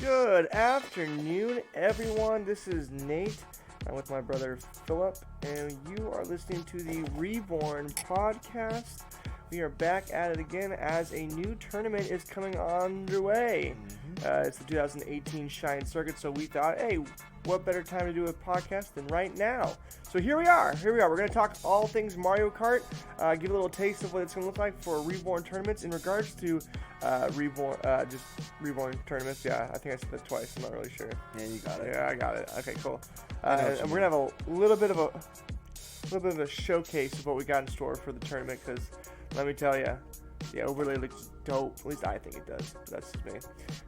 Good afternoon, everyone. This is Nate. I'm with my brother Philip, and you are listening to the ReBorn podcast. We are back at it again as a new tournament is coming underway. It's the 2018 Shine Circuit, so we thought, hey, what better time to do a podcast than right now? So here we are. We're going to talk all things Mario Kart, give a little taste of what it's going to look like for ReBorn tournaments in regards to ReBorn tournaments. Yeah, I think I said that twice. I'm not really sure. Yeah, you got it. Yeah, I got it. Okay, cool. And we're going to have a little bit of a showcase of what we got in store for the tournament, because let me tell you, the overlay looks dope. At least I think it does. But that's just me.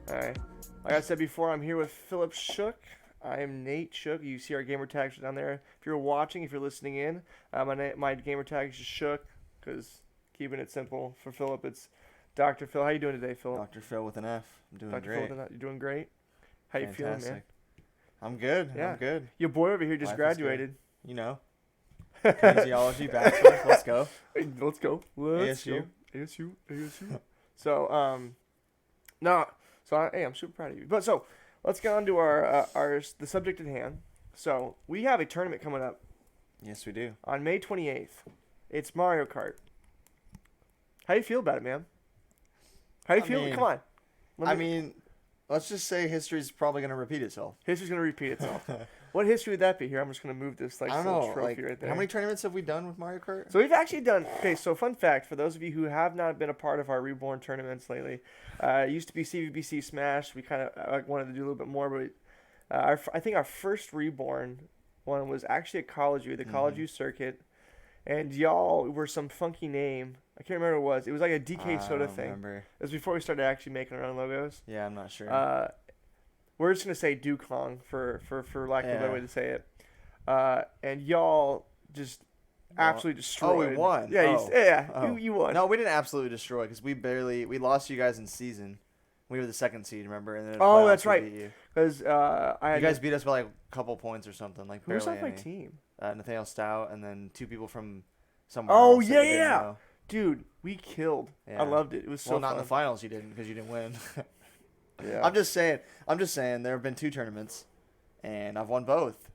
All right. Like I said before, I'm here with Philip Shook. I am Nate Shook. You see our gamer tags down there. If you're watching, if you're listening in, my gamer tag is just Shook, because keeping it simple. For Philip, it's Dr. Phil. How you doing today, Philip? Dr. Phil with an F. I'm doing Dr. great. Phil, you're doing great? How you feeling, man? I'm good. Yeah. I'm good. Your boy over here just Life graduated. You know. Kinesiology, bachelor. Let's go. Hey, let's go. ASU. So, I'm super proud of you. But so, let's get on to the subject at hand. So, we have a tournament coming up Yes, we do. on May 28th. It's Mario Kart. How you feel about it, man? How you feel? Come on. Let's just say history's probably going to repeat itself. History's going to repeat itself. What history would that be? Here, I'm just going to move this I don't little know. trophy right there. How many tournaments have we done with Mario Kart? So we've actually done, okay, so fun fact, for those of you who have not been a part of our ReBorn tournaments lately, it used to be CVBC Smash. We kind of wanted to do a little bit more, but I think our first ReBorn one was actually at College U, the College U circuit, and y'all were some funky name. I can't remember what it was. It was like a DK Soda thing. Remember. It was before we started actually making our own logos. Yeah, I'm not sure. We're just going to say Dukong for lack of a better way to say it. And y'all just absolutely destroyed. Oh, we won. Yeah, you won. No, we didn't absolutely destroy because we lost you guys in season. We were the second seed, remember? And then that's right. Because you guys beat us by like a couple points or something, like who was barely on my any. team? Nathaniel Stout, and then two people from somewhere. Oh else that we didn't yeah, know. dude, we killed. Yeah. I loved it. It was so well, not fun. in the finals. You didn't because you didn't win. Yeah. I'm just saying. There have been two tournaments, and I've won both.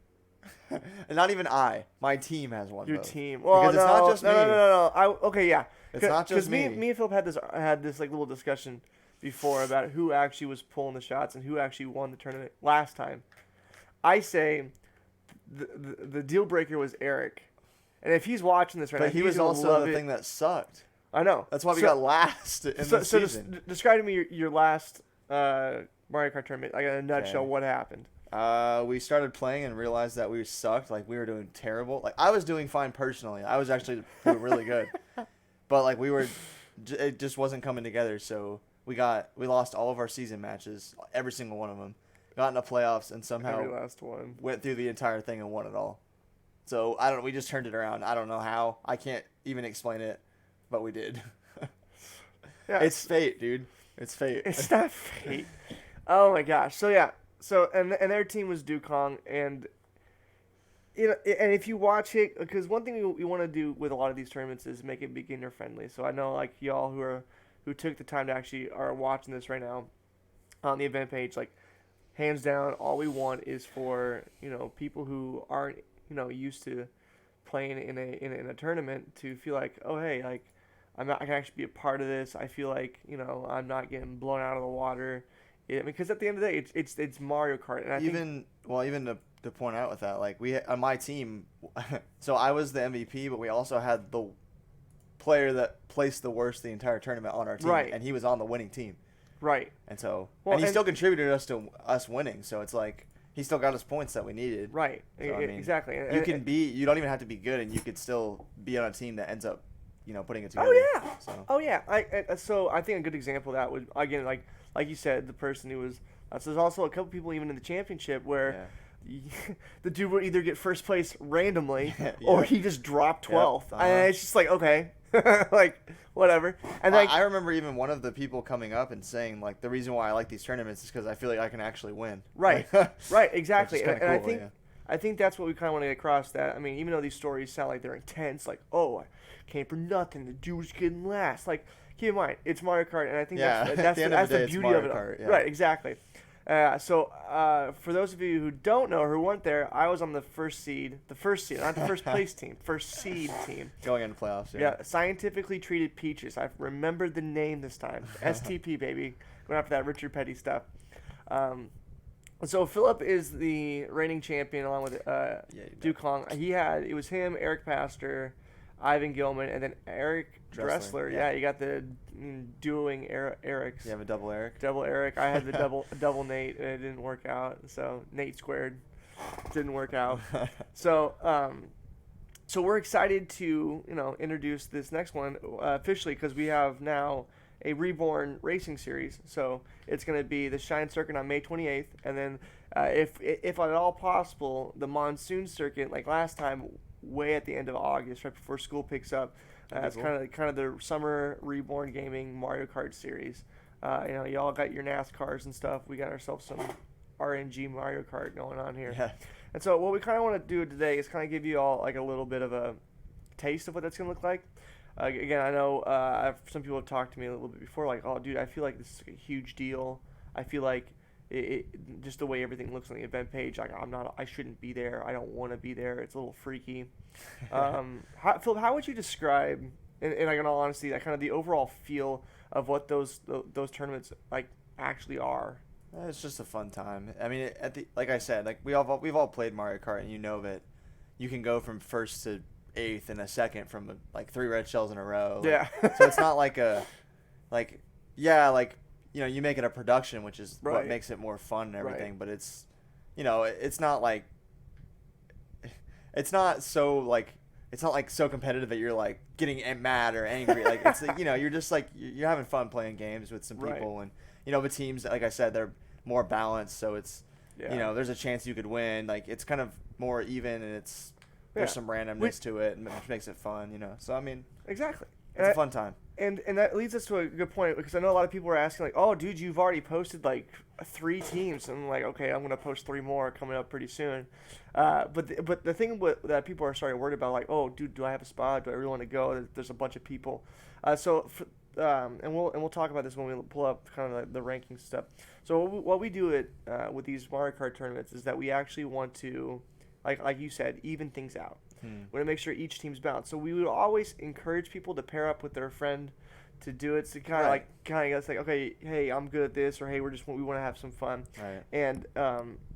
And not even I. My team has won Your both. team. Well, because it's not just me. No. Okay, yeah. It's not just me. Me and Philip had this like little discussion before about who actually was pulling the shots and who actually won the tournament last time. I say the deal breaker was Eric, and if he's watching this right now, But he was also the thing that sucked. I know. That's why we got last in the season. So describe to me your last Mario Kart tournament, like in a nutshell. Okay. What happened? We started playing and realized that we sucked. Like, we were doing terrible. Like, I was doing fine personally. I was actually doing really good. But, like, it just wasn't coming together. So, we lost all of our season matches, every single one of them. Got into playoffs and somehow Every last one. went through the entire thing and won it all. So, we just turned it around. I don't know how. I can't even explain it, but we did. Yeah, it's fate, dude. It's fate. It's not fate. Oh my gosh. So yeah. So and their team was Dukong, and and if you watch it, because one thing we want to do with a lot of these tournaments is make it beginner friendly. So I know like y'all who took the time to actually are watching this right now on the event page, like hands down, all we want is for people who aren't used to playing in a tournament to feel like, oh hey, like I can actually be a part of this. I feel like I'm not getting blown out of the water. Because at the end of the day, it's Mario Kart, and even to point out with that, like on my team, so I was the MVP, but we also had the player that placed the worst the entire tournament on our team, right. And he was on the winning team, right? And so and he still contributed to us winning, so it's like he still got us points that we needed, right? So, exactly. You don't even have to be good, and you could still be on a team that ends up, putting it together. Oh yeah, so. Oh yeah. So I think a good example of that would again like you said, the person who was. So there's also a couple people even in the championship where the dude would either get first place randomly or he just dropped 12th. Yep. And it's just like, okay, like whatever. And I remember even one of the people coming up and saying like the reason why I like these tournaments is because I feel like I can actually win. Right, right, exactly. And cool, I think I think that's what we kind of want to get across. That, I mean, even though these stories sound like they're intense, like, oh, I came for nothing, the dude was getting last. Like, keep in mind, it's Mario Kart, and I think that's the beauty of it. Kart, yeah. Right, exactly. For those of you who don't know, who weren't there, I was on the first seed, not the first place team, first seed team. Going into playoffs. Yeah, scientifically treated peaches. I've remembered the name this time. STP baby, going after that Richard Petty stuff. So Philip is the reigning champion along with Dukong. It was him, Eric Pastor, Ivan Gilman, and then Eric Dressler. Yeah, you got the dueling Erics. You have a double Eric. Double Eric. I had the double Nate, and it didn't work out. So Nate squared didn't work out. So we're excited to introduce this next one officially because we have now a ReBorn racing series. So it's going to be the Shine Circuit on May 28th, and then if at all possible, the Monsoon Circuit like last time, way at the end of August, right before school picks up. It's kind of the summer ReBorn Gaming Mario Kart series. Y'all got your NASCARs and stuff. We got ourselves some RNG Mario Kart going on here. Yeah. And so what we kind of want to do today is kind of give you all like a little bit of a taste of what that's going to look like. Again, I know some people have talked to me a little bit before, like, oh, dude, I feel like this is a huge deal. I feel like it just the way everything looks on the event page, like I shouldn't be there. I don't want to be there. It's a little freaky. Philip, how would you describe, in like in all honesty, that kind of the overall feel of what those tournaments like actually are? It's just a fun time. I mean, like I said, like we've all played Mario Kart, and you know that you can go from first to eighth in a second from like 3 red shells in a row. Yeah. So it's not like you make it a production, which is what makes it more fun and everything. Right. But it's, it's not like, it's not so competitive that you're like getting mad or angry. Like it's like, you're just like you're having fun playing games with some people, and the teams, like I said, they're more balanced, so it's there's a chance you could win. Like it's kind of more even, and there's some randomness to it, and which makes it fun, So I mean, exactly, it's a fun time. And that leads us to a good point, because I know a lot of people are asking like, oh, dude, you've already posted like 3 teams, and I'm like, okay, I'm gonna post 3 more coming up pretty soon. But the thing that people are starting to worry about, like, oh, dude, do I have a spot? Do I really want to go? There's a bunch of people. And we'll talk about this when we pull up kind of like the ranking stuff. So what we do with these Mario Kart tournaments is that we actually want to, like you said, even things out. We want to make sure each team's balanced. So we would always encourage people to pair up with their friend to do it. So kind of like, okay, hey, I'm good at this, or hey, we want to have some fun. Right. And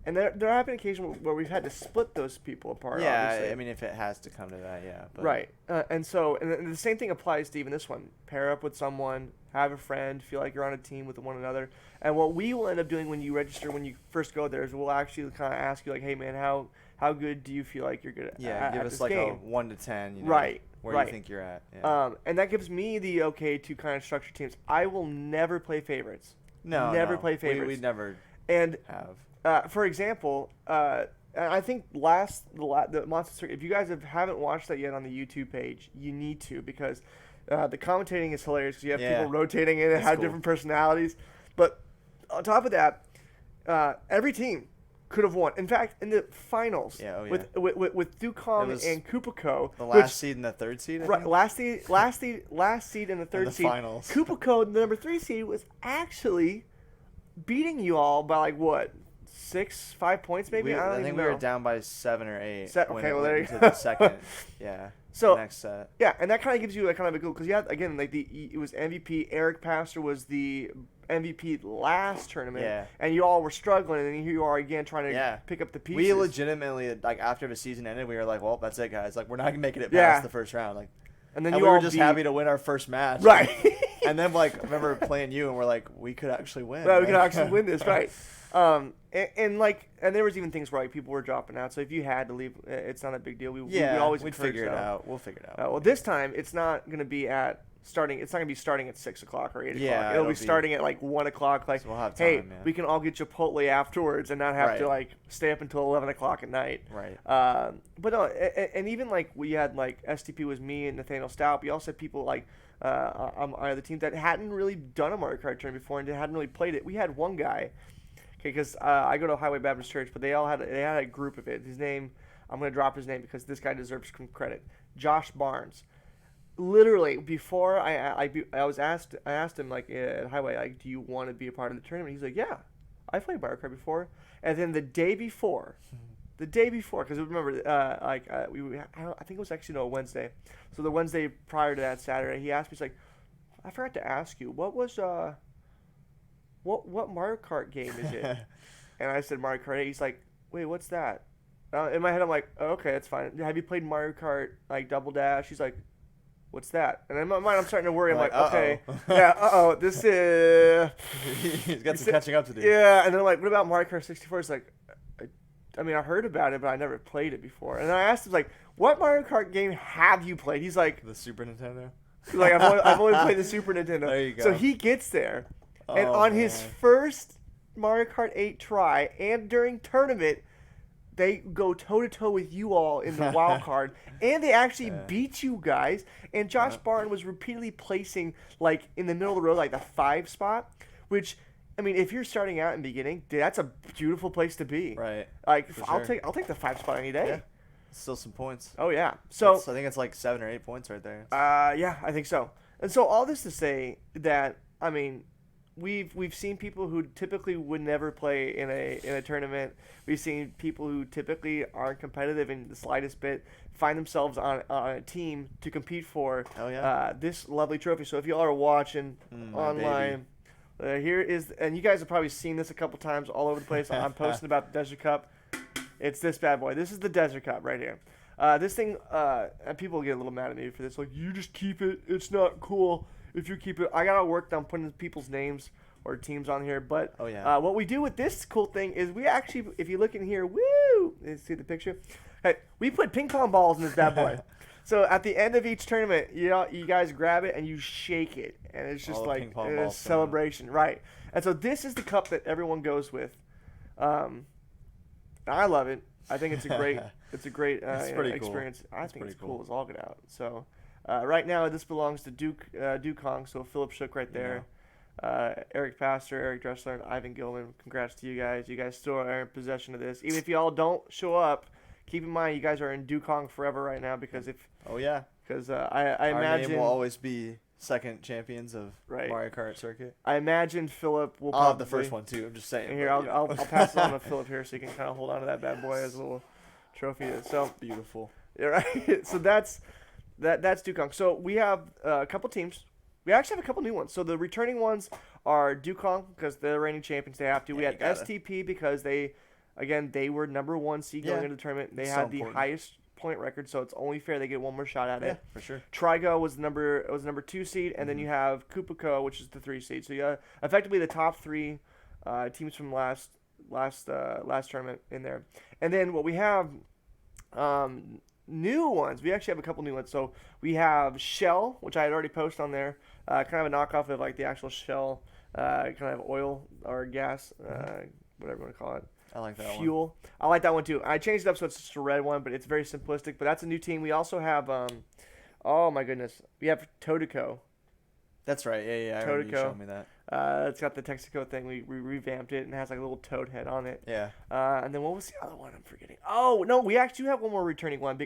there have been occasions where we've had to split those people apart. Yeah, obviously. I mean, if it has to come to that, yeah. But. Right. And the same thing applies to even this one. Pair up with someone, have a friend, feel like you're on a team with one another. And what we will end up doing when you register, when you first go there, is we'll actually kind of ask you, like, hey, man, how good do you feel like you're good at give us this like game? a 1 to 10, right. Where you think you're at. Yeah. And that gives me the okay to kind of structure teams. I will never play favorites. Never play favorites. We never have. For example, I think the Monster Circuit, if you guys haven't watched that yet on the YouTube page, you need to, because the commentating is hilarious, because you have people rotating in and have different personalities. But on top of that, every team could have won. In fact, in the finals, with Dukong and Kupako, the last seed and the third seed, last seed and the third seed, finals. Kupako, the number 3 seed, was actually beating you all by like what, 5 points maybe? I think we were down by 7 or 8. Okay, well there you go. The second, So next set. Yeah, and that kind of gives you a kind of a goal, because you had, again, like it was MVP. Eric Pastor was the MVP last tournament, and you all were struggling, and then here you are again trying to pick up the pieces. We legitimately, like, after the season ended, we were like, well, that's it, guys. Like, we're not making it past the first round. Like, and then we were just happy to win our first match. Right. And then, like, I remember playing you, and we're like, we could actually win. Right, we could actually win this, right. And there was even things where like people were dropping out. So if you had to leave, it's not a big deal. We always figure it out. We'll figure it out. Well, this time it's not going to be starting. It's not going to be starting at 6 o'clock or 8 o'clock. It'll be starting at like 1 o'clock. Like, so we'll have time, we can all get Chipotle afterwards and not have to like stay up until 11 o'clock at night. Right. But no, and even like we had like STP was me and Nathaniel Stout. We also had people like on the team that hadn't really done a Mario Kart tournament before and hadn't really played it. We had one guy. Because I go to Highway Baptist Church, but they had a group of it. His name, I'm going to drop his name because this guy deserves some credit. Josh Barnes. Literally, before I asked him like at Highway, like, do you want to be a part of the tournament? He's like, yeah, I played Mario Kart before, and then the day before, because remember, I think it was actually no Wednesday, so the Wednesday prior to that Saturday, he asked me, he's like, I forgot to ask you, what Mario Kart game is it? And I said Mario Kart 8. He's like, wait, what's that? In my head, I'm like, oh, okay, that's fine. Have you played Mario Kart like Double Dash? He's like, what's that? And in my mind, I'm starting to worry. I'm like, okay, yeah, this is. He's got some catching up to do. Yeah, and then I'm like, what about Mario Kart 64? It's like, I mean, I heard about it, but I never played it before. And then I asked him, like, what Mario Kart game have you played? He's like, the Super Nintendo. Like, I've only played the Super Nintendo. There you go. So he gets there, and on his first Mario Kart 8 try, and during tournament, they go toe-to-toe with you all in the wild card, and they actually beat you guys. And Josh Barton was repeatedly placing, like, in the middle of the road, like the 5 spot, which, I mean, if you're starting out in the beginning, dude, that's a beautiful place to be. Right. Like, For I'll sure. take the 5 spot any day. Yeah. Still some points. Oh, yeah. So I think it's like 7 or 8 points right there. yeah, I think so. And so all this to say that, I mean, we've seen people who typically would never play in a tournament. We've seen people who typically aren't competitive in the slightest bit find themselves on a team to compete for this lovely trophy. So if y'all are watching online, here is, and you guys have probably seen this a couple times all over the place. I'm posting about the Desert Cup. It's this bad boy. This is the Desert Cup right here. This thing, and people get a little mad at me for this. Like, you just keep it. It's not cool if you keep it. I got to work on putting people's names or teams on here. But what we do with this cool thing is we actually, if you look in here, woo, you see the picture? Hey, we put ping pong balls in this bad boy. So at the end of each tournament, you guys grab it and you shake it. And it's just like a celebration. Right. And so this is the cup that everyone goes with. I love it. I think it's a great experience. Cool. I think it's cool as all get out. So right now this belongs to Duke Kong. So Philip Shook right there, Eric Pastor, Eric Dressler, and Ivan Gilman. Congrats to you guys. You guys still are in possession of this. Even if y'all don't show up, keep in mind you guys are in Duke Kong forever right now because I imagine our name will always be second champions of Mario Kart circuit. I imagine Philip will. I'll have the first one too. I'm just saying. Here, I'll pass it on to Philip here so you can kind of hold on to that bad boy as a little trophy. So beautiful. Yeah, right. So that's Duke Kong. So we have a couple teams. We actually have a couple new ones. So the returning ones are Duke Kong because they're the reigning champions. They have to. We had STP because they were number 1 seed going into the tournament. They had the highest point record, so it's only fair they get one more shot at it. Yeah, for sure. Trigo was number 2 seed, and then you have Kupico, which is the 3 seed. So you have effectively the top 3 teams from last tournament in there. And then what we have new ones. We actually have a couple new ones. So we have Shell, which I had already posted on there, kind of a knockoff of like the actual Shell, kind of oil or gas, whatever you want to call it. I like that Fuel. one. I like that one too. I changed it up so it's just a red one, but it's very simplistic. But that's a new team. We also have, oh my goodness, we have Todico. That's right. Yeah. I remember you showed me that. It's got the Texaco thing. We revamped it and it has like a little toad head on it. Yeah. And then what was the other one I'm forgetting? Oh no, we actually have one more returning one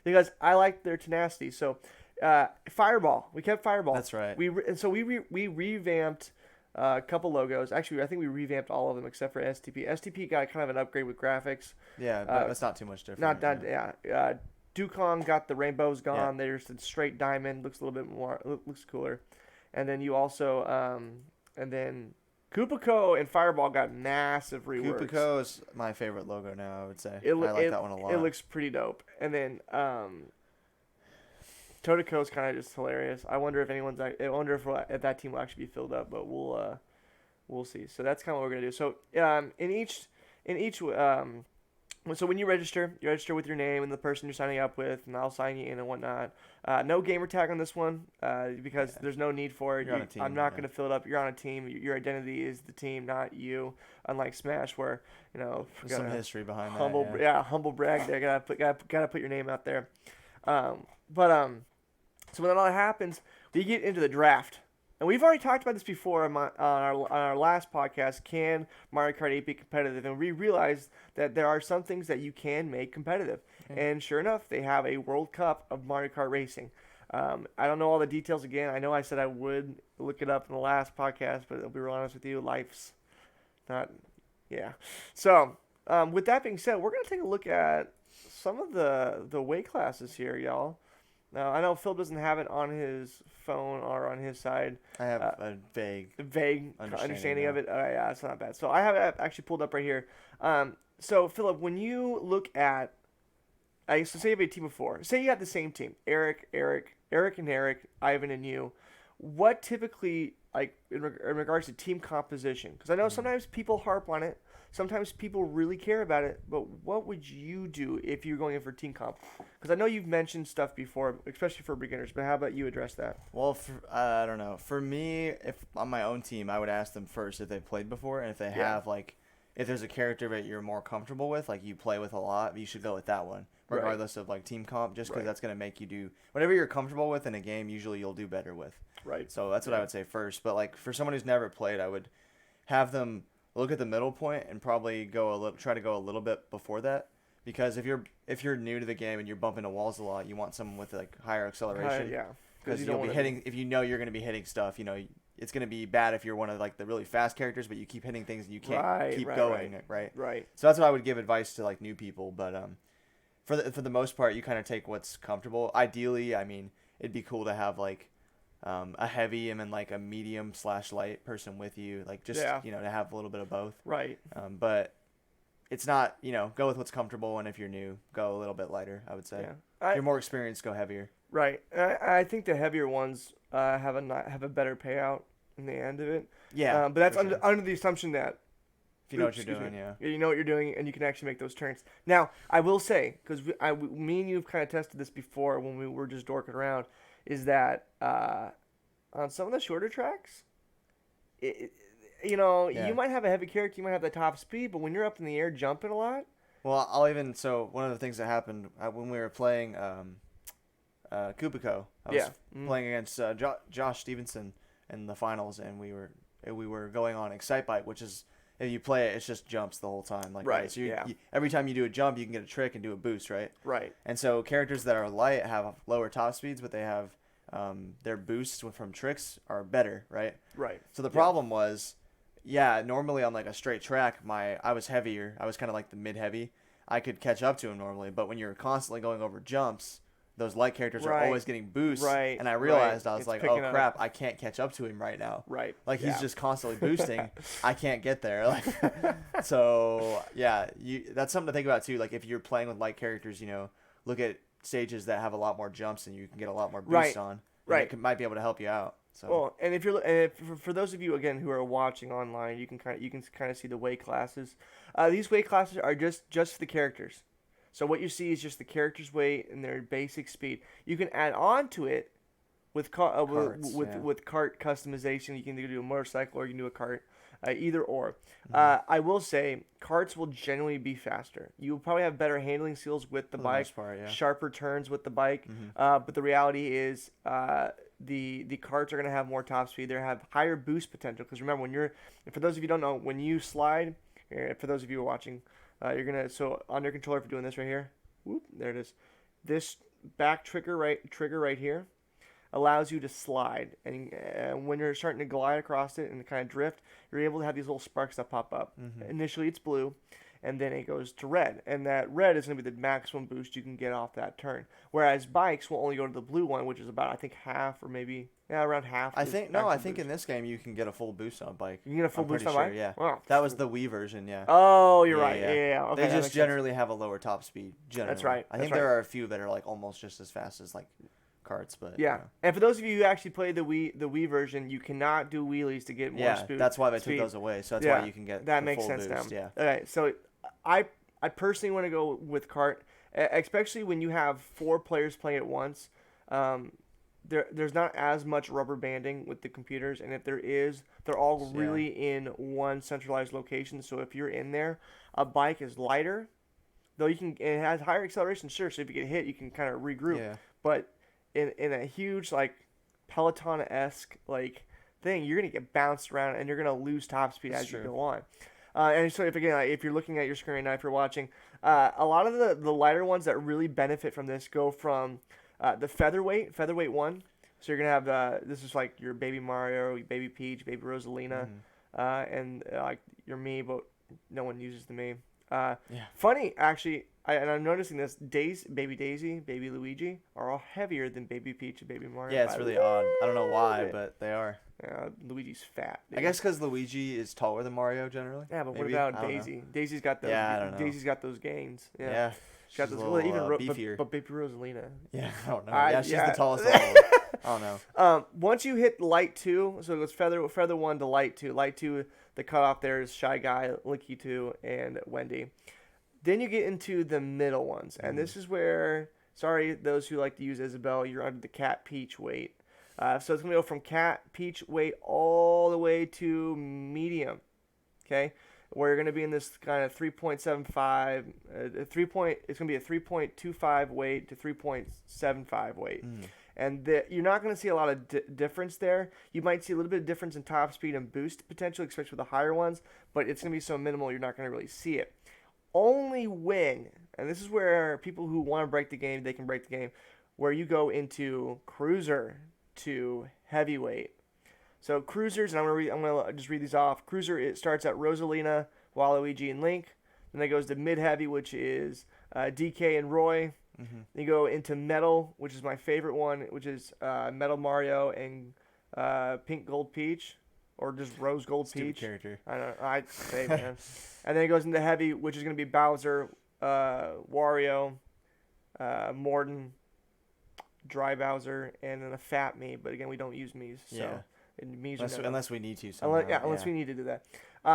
because I like their tenacity. So, Fireball. We kept Fireball. That's right. We revamped a couple logos. Actually, I think we revamped all of them except for STP. STP got kind of an upgrade with graphics. Yeah, that's not too much different. Dukong got the rainbows gone. Yeah. There's a straight diamond. Looks a little bit more. Looks cooler. And then you also and then Kupico and Fireball got massive reworks. Kupico is my favorite logo now. I would say I like that one a lot. It looks pretty dope. And then Todico is kind of just hilarious. I wonder if if that team will actually be filled up, but we'll see. So that's kind of what we're gonna do. So so when you register with your name and the person you're signing up with, and I'll sign you in and whatnot. No gamer tag on this one because there's no need for it. You're on a team, I'm not gonna fill it up. You're on a team. Your identity is the team, not you. Unlike Smash, where there's some history behind humble brag there. Gotta put your name out there. So when all that happens, we get into the draft. And we've already talked about this before on our last podcast, can Mario Kart 8 be competitive? And we realized that there are some things that you can make competitive. Okay. And sure enough, they have a World Cup of Mario Kart Racing. I don't know all the details again. I know I said I would look it up in the last podcast, but I'll be real honest with you, life's not Yeah. So, with that being said, we're gonna take a look at some of the weight classes here, y'all. Now, I know Phil doesn't have it on his phone or on his side. I have Uh, a vague understanding of now. it. Yeah, it's not bad. So I have it actually pulled up right here. So Philip, when you look at, so say you have a team of four. Say you have the same team: Eric, and Eric, Ivan, and you. What typically, like in regards to team composition? Because I know Mhm. sometimes people harp on it. Sometimes people really care about it. But what would you do if you're going in for team comp? Because I know you've mentioned stuff before, especially for beginners. But how about you address that? Well, I don't know. For me, if on my own team, I would ask them first if they've played before, and if they Yeah. have, like, if there's a character that you're more comfortable with, like you play with a lot, you should go with that one, Right. regardless of like team comp, just because Right. that's gonna make you do whatever you're comfortable with in a game. Usually, you'll do better with. Right. So that's what I Yeah. would say first. But like for someone who's never played, I would have them look at the middle point and probably try to go a little bit before that. Because if you're new to the game and you're bumping into walls a lot, you want someone with like higher acceleration. Yeah. Because you you'll don't be wanna hitting if you know you're going to be hitting stuff. It's going to be bad if you're one of like the really fast characters, but you keep hitting things and you can't Right, keep right, going, right? Right. So that's what I would give advice to like new people. But for the most part, you kind of take what's comfortable. Ideally, I mean, it'd be cool to have like a heavy and then like a medium / light person with you, like just Yeah. to have a little bit of both. Right. But it's not go with what's comfortable, and if you're new, go a little bit lighter. I would say. Yeah. If you're more experienced, go heavier. Right. I think the heavier ones have a better payout in the end of it. Yeah, But that's for sure. under the assumption that If you know what Oops, you're excuse doing, me. yeah. You know what you're doing, and you can actually make those turns. Now, I will say, because me and you have kind of tested this before when we were just dorking around, is that on some of the shorter tracks, Yeah. you might have a heavy character, you might have the top speed, but when you're up in the air jumping a lot, Well, so one of the things that happened when we were playing Kupiko, I was yeah, playing against Josh Stevenson in the finals, and we were going on Excite Bike, which is if you play it, it's just jumps the whole time, like Right, So yeah. every time you do a jump, you can get a trick and do a boost, right? right, And so characters that are light have lower top speeds, but they have their boosts from tricks are better, right? right. So the Yeah. problem was, normally on like a straight track, I was heavier. I was kind of like the mid heavy. I could catch up to him normally, but when you're constantly going over jumps, those light characters are Right. always getting boosts. Right, And I realized right. I was It's like, oh picking up. crap, I can't catch up to him right now. Right. Like yeah. he's just constantly boosting. I can't get there. Like, so yeah, that's something to think about too. Like if you're playing with light characters, look at stages that have a lot more jumps and you can get a lot more boost Right, on. And right. might be able to help you out. So Well, and if for those of you again who are watching online, you can kind of see the weight classes. These weight classes are just for the characters. So what you see is just the character's weight and their basic speed. You can add on to it with Carts, yeah. with cart customization. You can either do a motorcycle or you can do a cart, either or. Mm-hmm. I will say carts will generally be faster. You'll probably have better handling skills with the For the bike, most part, yeah. sharper turns with the bike. Mhm. But the reality is, the carts are going to have more top speed. They have higher boost potential because remember for those of you who don't know, when you slide, for those of you who are watching, you're gonna on your controller for doing this right here. Whoop, there it is. This back trigger right here allows you to slide, and when you're starting to glide across it and kind of drift, you're able to have these little sparks that pop up. Mhm. Initially, it's blue, and then it goes to red, and that red is going to be the maximum boost you can get off that turn. Whereas bikes will only go to the blue one, which is about I think half or maybe around half. I the think maximum in boost. this game you can get a full boost on a bike. You can get a full I'm boost pretty on sure, bike. yeah. Wow. That was the Wii version, yeah. Oh, you're Yeah, right. yeah. Yeah. Okay, They that just makes sense. generally have a lower top speed. Generally. right, I that's think right. there are a few that are like almost just as fast as like carts, but Yeah, and for those of you who actually play the Wii version, you cannot do wheelies to get more yeah, speed. that's why they speed. took those away. So that's Yeah, why you can get that the makes full sense boost, now. Yeah. Okay, so I personally want to go with cart, especially when you have 4 players playing at once. There's not as much rubber banding with the computers, and if there is, they're all Yeah. really in one centralized location. So if you're in there, a bike is lighter, though it has higher acceleration, sure. So if you get hit, you can kind of regroup. Yeah. But in a huge like Peloton-esque like thing, you're gonna get bounced around and you're gonna lose top speed That's as you true. go on. And so if you're looking at your screen right now, if you're watching, a lot of the lighter ones that really benefit from this go from the featherweight 1. So you're gonna have this is like your baby Mario, your baby Peach, baby Rosalina, Mhm. and like your Mii. But no one uses the meme. Yeah. Funny, actually, and I'm noticing this. Baby Daisy, Baby Luigi are all heavier than Baby Peach and Baby Mario. Yeah, it's by a really odd. I don't know why, little bit. but they are. Luigi's fat. I dude. guess because Luigi is taller than Mario generally. Yeah, but maybe? what I about don't know. Daisy? Daisy's got those. Yeah, I don't know. Daisy's got those gains. Yeah. Yeah. She's got She's those. a well, little, even beefier. but Baby Rosalina. Yeah, I don't know. I- Yeah, she's yeah. the tallest of all of them. I don't know. Once you hit light 2, so it goes feather 1 to light 2. Light 2, the cutoff there is Shy Guy, Linky 2, and Wendy. Then you get into the middle ones, and this is where, sorry, those who like to use Isabelle, you're under the Cat Peach weight. So it's gonna go from Cat Peach weight all the way to medium. Okay, where you're gonna be in this kind of 3.75, it's gonna be a 3.25 weight to 3.75 weight. And you're not going to see a lot of difference there. You might see a little bit of difference in top speed and boost potential, especially with the higher ones, but it's going to be so minimal you're not going to really see it. Only when, and this is where people who want to break the game, they can break the game, where you go into cruiser to heavyweight. So cruisers, and I'm gonna just read these off. Cruiser, it starts at Rosalina, Waluigi, and Link. Then it goes to mid-heavy, which is DK and Roy. Then you go into Metal, which is my favorite one, which is Metal Mario and Pink Gold Peach, or just Rose Gold Stupid Peach. character. I don't know. I'd say, man. And then it goes into Heavy, which is going to be Bowser, Wario, Morden, Dry Bowser, and then a Fat Me. But again, we don't use Mii's. So Yeah. and Mii's are never- Unless we need to. Somehow. unless we need to do that.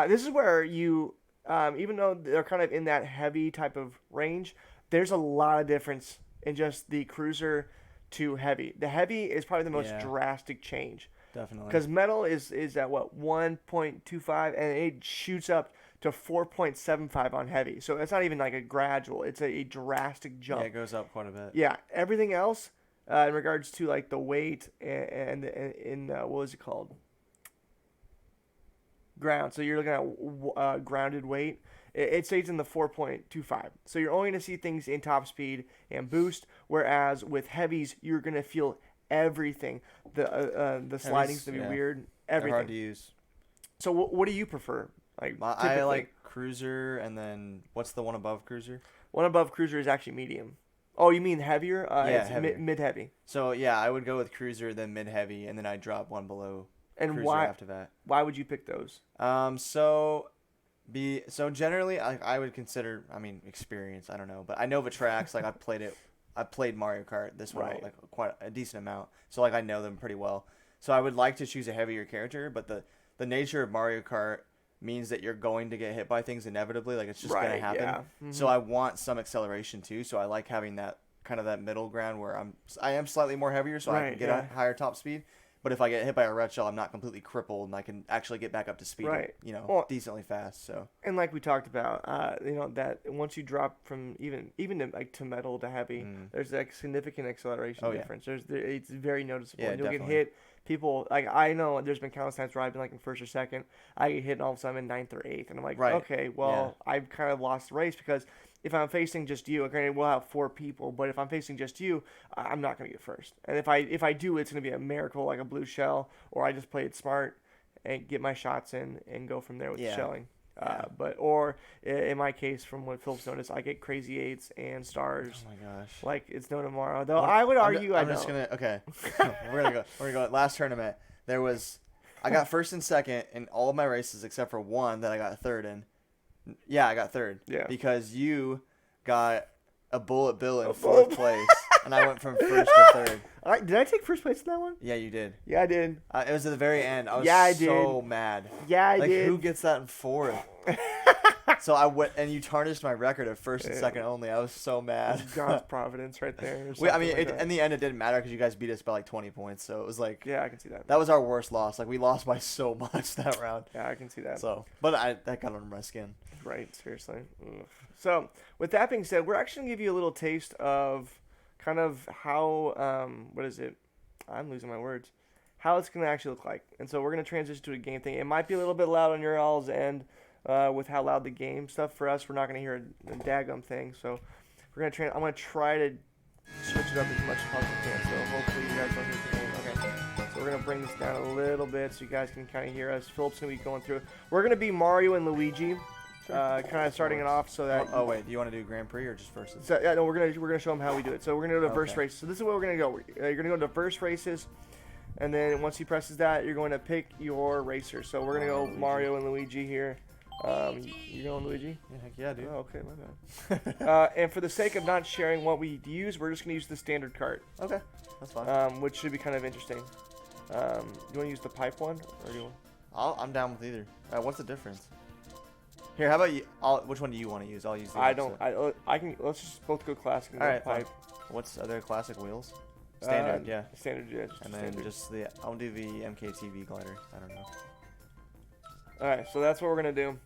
This is where you, even though they're kind of in that heavy type of range, there's a lot of difference in just the cruiser to heavy. The heavy is probably the most drastic change. Definitely. Because metal is at what, 1.25, and it shoots up to 4.75 on heavy. So it's not even like a gradual. It's a drastic jump. Yeah, it goes up quite a bit. Yeah, everything else in regards to like the weight and what was it called? Ground. So you're looking at grounded weight. It stays in the 4.25. So you're only going to see things in top speed and boost, whereas with heavies, you're going to feel everything. The sliding's going to be weird. Everything. They're hard to use. So what do you prefer? Like I like cruiser, and then what's the one above cruiser? One above cruiser is actually medium. Oh, you mean heavier? Yeah, it's heavier. mid-heavy. So yeah, I would go with cruiser, then mid-heavy, and then I drop one below And cruiser why after that. Why would you pick those? So generally, I would consider, experience. I don't know, but I know the tracks. Like I've played it. I played Mario Kart this one Right. like quite a decent amount. So like I know them pretty well. So I would like to choose a heavier character, but the nature of Mario Kart means that you're going to get hit by things inevitably. Like it's just Right, gonna happen. yeah. Mm-hmm. So I want some acceleration too. So I like having that kind of that middle ground where I am slightly more heavier, so I Right, can get yeah. a higher top speed. But if I get hit by a red shell, I'm not completely crippled, and I can actually get back up to speed, Right. Well, decently fast. So And like we talked about, that once you drop from even to metal to heavy, there's like significant acceleration Oh, yeah. difference. It's very noticeable. Yeah, and you'll definitely. get hit. People like I know there's been countless times where I've been like in first or second. I get hit and all of a sudden I'm in ninth or eighth, and I'm like, Right. okay, well I've kind of lost the race because if I'm facing just you, granted we'll have 4 people, but if I'm facing just you, I'm not gonna get first. And if I do, it's gonna be a miracle like a blue shell, or I just play it smart and get my shots in and go from there with the shelling. Or in my case, from what Phillips noticed, I get crazy 8s and stars. Oh my gosh. Like it's no tomorrow. Though I would argue I'm just gonna we're gonna go. Last tournament, I got first and second in all of my races except for one that I got third in. Yeah, I got third. Yeah. Because you got a bullet bill in fourth place, and I went from first to third. Did I take first place in that one? Yeah, you did. Yeah, I did. It was at the very end. I was I so mad. Yeah, I like, did. who gets that in fourth? So I went, and you tarnished my record of first and second only. I was so mad. God's providence right there. In the end, it didn't matter because you guys beat us by like 20 points. So it was like, yeah, I can see that. that was our worst loss. Like we lost by so much that round. Yeah, I can see that. So, but that got under my skin. Right, seriously. Ugh. So, with that being said, we're actually going to give you a little taste of kind of how, what is it? I'm losing my words. How it's going to actually look like. And so we're going to transition to a game thing. It might be a little bit loud on your all's end with how loud the game stuff for us. We're not going to hear a daggum thing. So, I'm going to try to switch it up as much as possible. So, hopefully you guys don't hear the game. Okay. So, we're going to bring this down a little bit so you guys can kind of hear us. Philip's going to be going through. We're going to be Mario and Luigi. kind of starting it off so that. Oh wait, do you want to do Grand Prix or just versus? So, yeah, no, we're gonna show them how we do it. So we're gonna go to verse Okay. races. So this is where we're gonna go. You're gonna go to verse races, and then once he presses that, you're going to pick your racer. So we're gonna go Luigi. Mario and Luigi here. You going Luigi? Yeah, heck yeah, dude. Oh, okay, my bad. And for the sake of not sharing what we use, we're just gonna use the standard cart, Okay, that's fine. which should be kind of interesting. Do you want to use the pipe one, or do you? I'm down with either. What's the difference? Here, how about you? Which one do you want to use? I'll use the I opposite. don't. I can. Let's just both go classic and All go right, pipe. Are there classic wheels? Standard, yeah. Standard, yeah. Just And then standard. just the I'll do the MKTV glider. I don't know. All right, so that's what we're gonna do.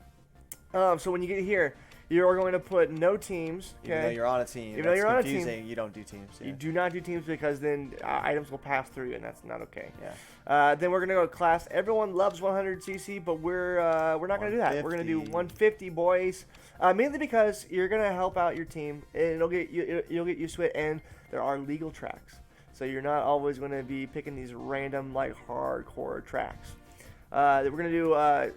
So when you get here, you're going to put no teams. Okay. Even though you're on a team, Even though that's you're on a team, confusing. You don't do teams. Yeah. You do not do teams because then items will pass through you, and that's not okay. Yeah. Then we're gonna go to class. Everyone loves 100cc, but we're not gonna do that. We're gonna do 150, boys. Mainly because you're gonna help out your team, and you'll get used to it. And there are legal tracks, so you're not always gonna be picking these random like hardcore tracks. We're gonna do.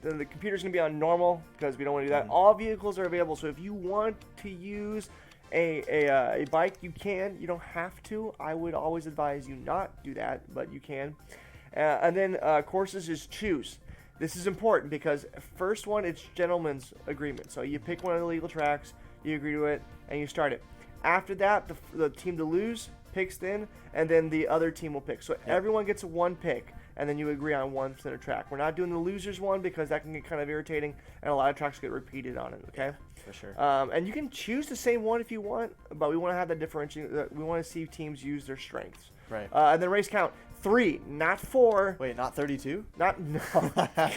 Then the computer's gonna be on normal because we don't want to do that. All vehicles are available, so if you want to use a bike, you can. You don't have to. I would always advise you not do that, but you can. And then courses is choose. This is important because first one, it's gentleman's agreement. So you pick one of the legal tracks, you agree to it, and you start it. After that, the team to lose picks then, and then the other team will pick. So everyone gets one pick, and then you agree on one center track. We're not doing the losers one because that can get kind of irritating, and a lot of tracks get repeated on it, okay? For sure. And you can choose the same one if you want, but we want to have that differentiation. We want to see teams use their strengths. Right. And then race count. 3, not 4. Wait, not 32? No.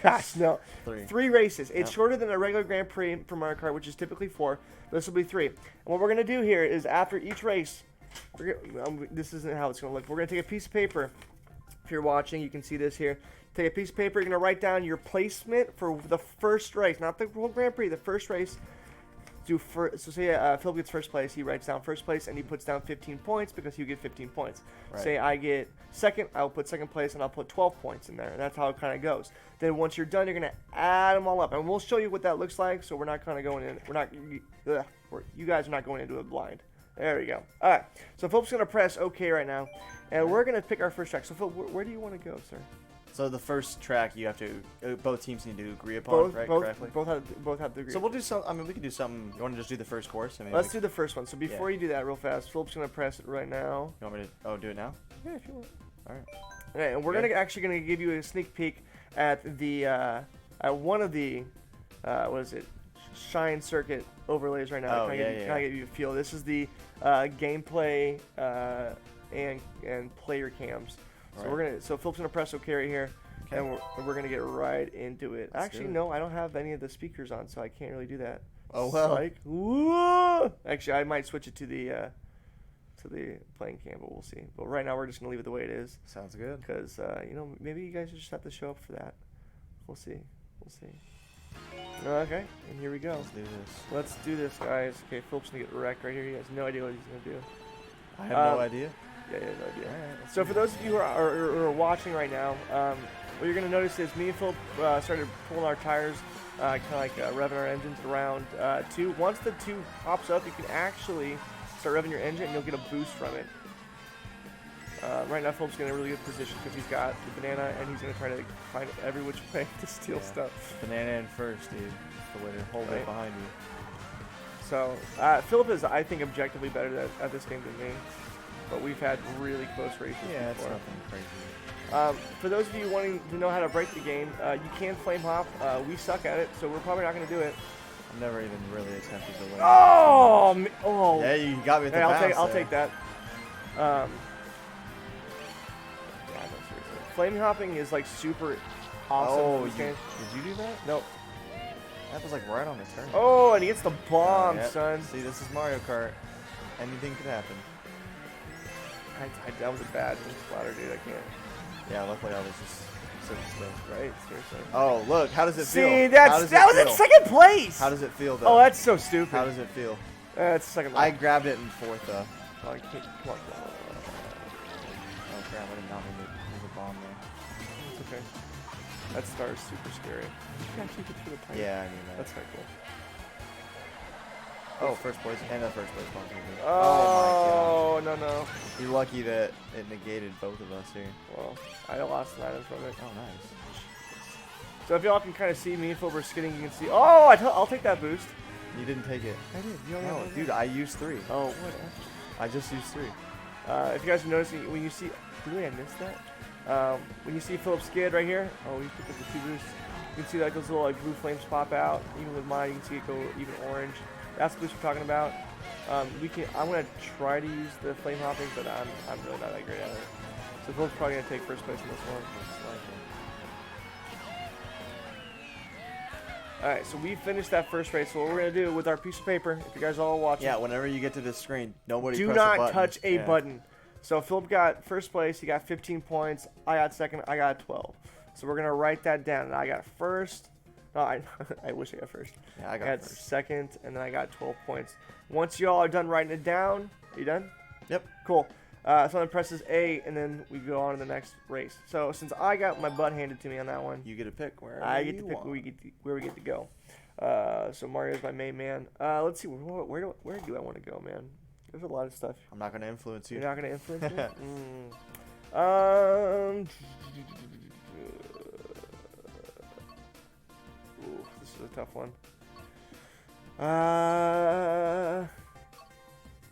Gosh, no. 3. 3 races. It's Yep. shorter than a regular Grand Prix for Mario Kart, which is typically 4. This will be 3. And what we're going to do here is after each race, this isn't how it's going to look. We're going to take a piece of paper. If you're watching, you can see this here. Take a piece of paper. You're going to write down your placement for the first race, not the whole Grand Prix, the first race. So say Philip gets first place, he writes down first place, and he puts down 15 points because he'll get 15 points. Right. Say I get second, I'll put second place, and I'll put 12 points in there. And that's how it kind of goes. Then once you're done, you're going to add them all up. And we'll show you what that looks like, so we're not kind of going in. You guys are not going into it blind. There we go. All right, so Philip's going to press OK right now, and we're going to pick our first track. So Philip, where do you want to go, sir? So the first track you have to, both teams need to agree upon, right? Correctly? Both have to agree. So we'll do some. I mean, we can do something. You want to just do the first course? I mean, Let's do the first one. So before you do that, real fast, Philip's gonna press it right now. You want me to? Do it now? Yeah, if you want. All right. Okay, and we're gonna give you a sneak peek at the at one of the what is it? Shine circuit overlays right now. Oh, Can I give you a feel? This is the gameplay and player cams. So Right. So Philip's gonna press OK right here, Okay. and we're gonna get right into it. Let's Actually, do it. no, I don't have any of the speakers on, so I can't really do that. Oh well. Psych. Whoa! Actually, I might switch it to the playing cam, but we'll see. But right now, we're just gonna leave it the way it is, Sounds good. because maybe you guys just have to show up for that. We'll see. We'll see. Okay, and here we go. Let's do this. Let's do this, guys. Okay, Philip's gonna get wrecked right here. He has no idea what he's gonna do. I have no idea. Yeah, no idea. All right, let's So do for this. those of you who are watching right now, what you're going to notice is me and Philip started pulling our tires, kind of like revving our engines around 2. Once the 2 pops up, you can actually start revving your engine and you'll get a boost from it. Right now, Philip's in a really good position because he's got the banana and he's going to try to find every which way to steal stuff. Banana in first, dude. That's the way to hold Right. it behind you. So Philip is, I think, objectively better at this game than me. But we've had really close races Yeah, it's before. nothing crazy. For those of you wanting to know how to break the game, you can flame hop. We suck at it, so we're probably not going to do it. I've never even really attempted to win. Oh! Yeah, you got me at the Hey, I'll bounce take there. that. Yeah, no, seriously. Flame hopping is like super awesome. Oh, in this game. did you do that? Nope. That was like right on the turn. Oh, and he gets the bomb, Yep. son. See, this is Mario Kart. Anything could happen. That was a bad splatter, dude. I can't. Yeah, luckily I was just sitting still. Right? Seriously. Oh, look, how does it feel? See, How does that it was in feel? second place. How does it feel, though? Oh, that's so stupid. How does it feel? That's second I place. grabbed it in fourth, though. Oh, I can't. Come on. Oh, crap, I did not mean to move a bomb there. It's okay. That star is super scary. You can actually get through the pipe. Yeah, I mean that. That's kind of cool. Oh, first place and the first place one. Oh, no. You're lucky that it negated both of us here. Well, I lost an item from it. Oh, nice. So if y'all can kind of see me if we're skidding, you can see. Oh, I'll take that boost. You didn't take it. I did. You only No, have dude, I used 3. Oh, whatever. I just used 3. If you guys are noticing, when you see, really, I missed that. When you see Philip skid right here, oh, he picked up the 2 boosts. You can see like those little like blue flames pop out. Even with mine, you can see it go even orange. That's the boost we're talking about. I'm gonna try to use the flame hopping, but I'm really not that great at it. So Philip's probably gonna take first place in this one. Alright, so we finished that first race. So what we're going to do with our piece of paper, if you guys are all watching. Yeah, whenever you get to this screen, nobody do press not a button. touch a button. So Philip got first place. He got 15 points. I got second. I got 12. So we're going to write that down. And I got first. No, I wish I got first. Yeah, I got first. Second, and then I got 12 points. Once y'all are done writing it down, are you done? Yep. Cool. Someone presses A, and then we go on to the next race. So since I got my butt handed to me on that one, You get to pick where I get to pick where we get to go. So Mario's my main man. Let's see, where do I want to go, man? There's a lot of stuff. I'm not going to influence you. You're not going to influence me? Ooh, this is a tough one.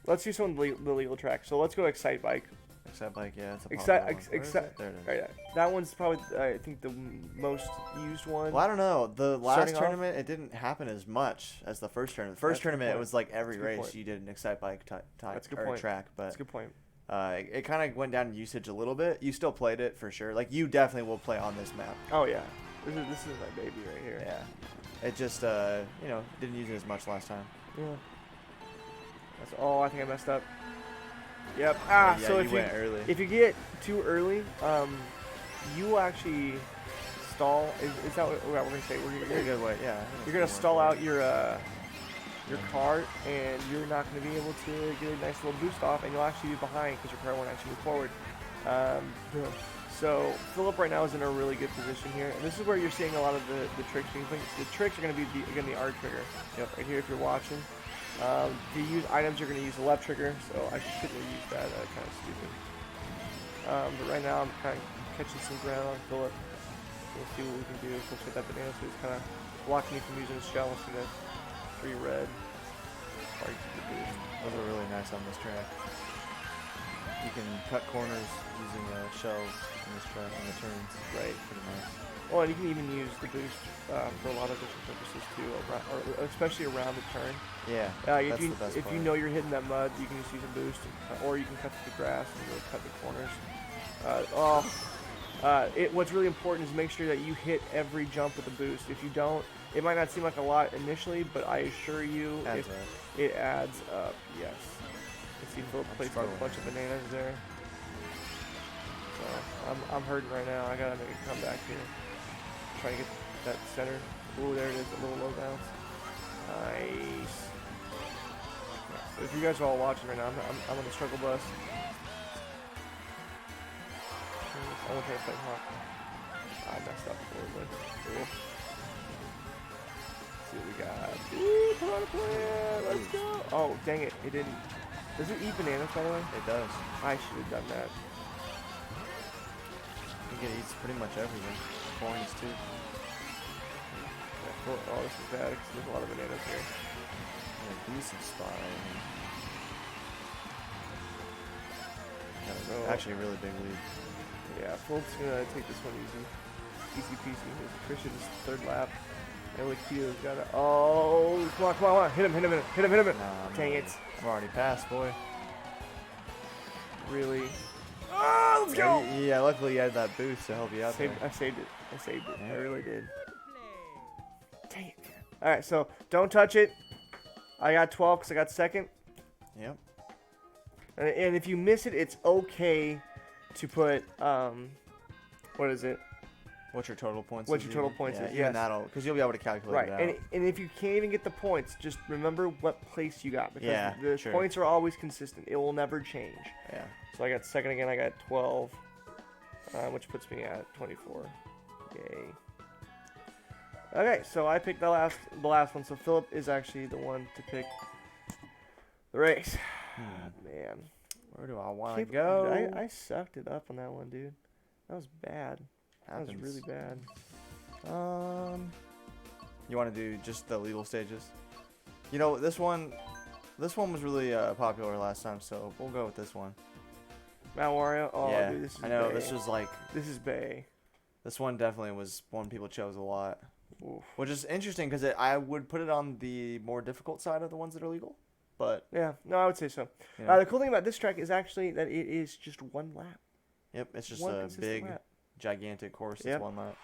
Let's do some of the legal track. So let's go Excite Bike. Excite Bike, yeah, it's a Excite, popular one. Where is Excite. it? There it is. Right, that one's probably I think the most used one. Well, I don't know. The last Starting off- tournament, it didn't happen as much as the first tournament. The first That's a good tournament, it point. was like every That's a good race point. you did an Excite Bike That's a good or point. track, but That's a good point. it kind of went down in usage a little bit. You still played it for sure. Like you definitely will play on this map. Oh yeah, this is my baby right here. Yeah. It just didn't use it as much last time. Yeah. That's all. I think I messed up. Yep. Yeah, So you went early. if you get too early, you will actually stall. Is that what we're gonna say? You're a good way. Yeah. You're gonna stall out your car, and you're not gonna be able to get a nice little boost off, and you'll actually be behind because your car won't actually move forward. So Philip right now is in a really good position here, and this is where you're seeing a lot of the tricks. The tricks are gonna be the R trigger. Yep. Right here, if you're watching. To use items, you're going to use the left trigger, so I shouldn't have used that. That's kind of stupid. But right now, I'm kind of catching some ground on Philip. We'll see what we can do. We'll get that banana, so he's kind of blocking me from using his shell. We'll see that 3 red. Those are really nice on this track. You can cut corners using shells on this track on the turns. Right. Pretty nice. Well, and you can even use the boost for a lot of different purposes too, or especially around the turn. Yeah, If that's the best you part. know you're hitting that mud, you can just use a boost, or you can cut through the grass and really cut the corners. What's really important is make sure that you hit every jump with a boost. If you don't, it might not seem like a lot initially, but I assure you, it adds up. Yes. You see Philip placed a bunch of bananas there. So I'm hurting right now. I gotta make a comeback here. Trying to get that center. Ooh, there it is, a little low bounce. Nice. So if you guys are all watching right now, I'm on the struggle bus. I want to try to play hawk. I messed up a little bit. Cool. Let's see what we got. Ooh, put on a plan. Let's go. Oh, dang it. It didn't. Does it eat bananas, by the way? It does. I should have done that. I think it eats pretty much everything. Corns too. Yeah, cool. Oh, this is bad because there's a lot of bananas here. Yeah, decent spot. know. Actually, a really big lead. Yeah, Philip's gonna take this one easy. Easy peasy. Here's Christian's 3rd lap. And Lakita's got it. Oh, come on. Hit him. Nah, Dang it. I'm already passed, boy. Really? Oh, let's go! Yeah, luckily you had that boost to help you out there. I saved it. Yeah. I really did. Dang it. Alright, so don't touch it. I got 12 because I got second. Yep. And if you miss it, it's okay to put, what is it? What's your total points? What's your total points is, even yes. that'll, because you'll be able to calculate Right, it out. and if you can't even get the points, just remember what place you got. Because Yeah, the sure. points are always consistent. It will never change. Yeah. So I got second again. I got 12, which puts me at 24. Yay. Okay, so I picked the last one. So Philip is actually the one to pick the race. Man, Where do I want to Can't- go? dude, I sucked it up on that one, dude. That was bad. That was really bad. You want to do just the legal stages? You know, this one was really popular last time, so we'll go with this one. Mount Wario. Oh, yeah, dude, this is I know. Bay. This was like This is Bay. this one definitely was one people chose a lot, Oof. which is interesting because I would put it on the more difficult side of the ones that are legal, but Yeah, no, I would say so. you know, The cool thing about this track is actually that it is just one lap. yep, it's just One a consistent big, lap. gigantic course. Yep. It's one lap.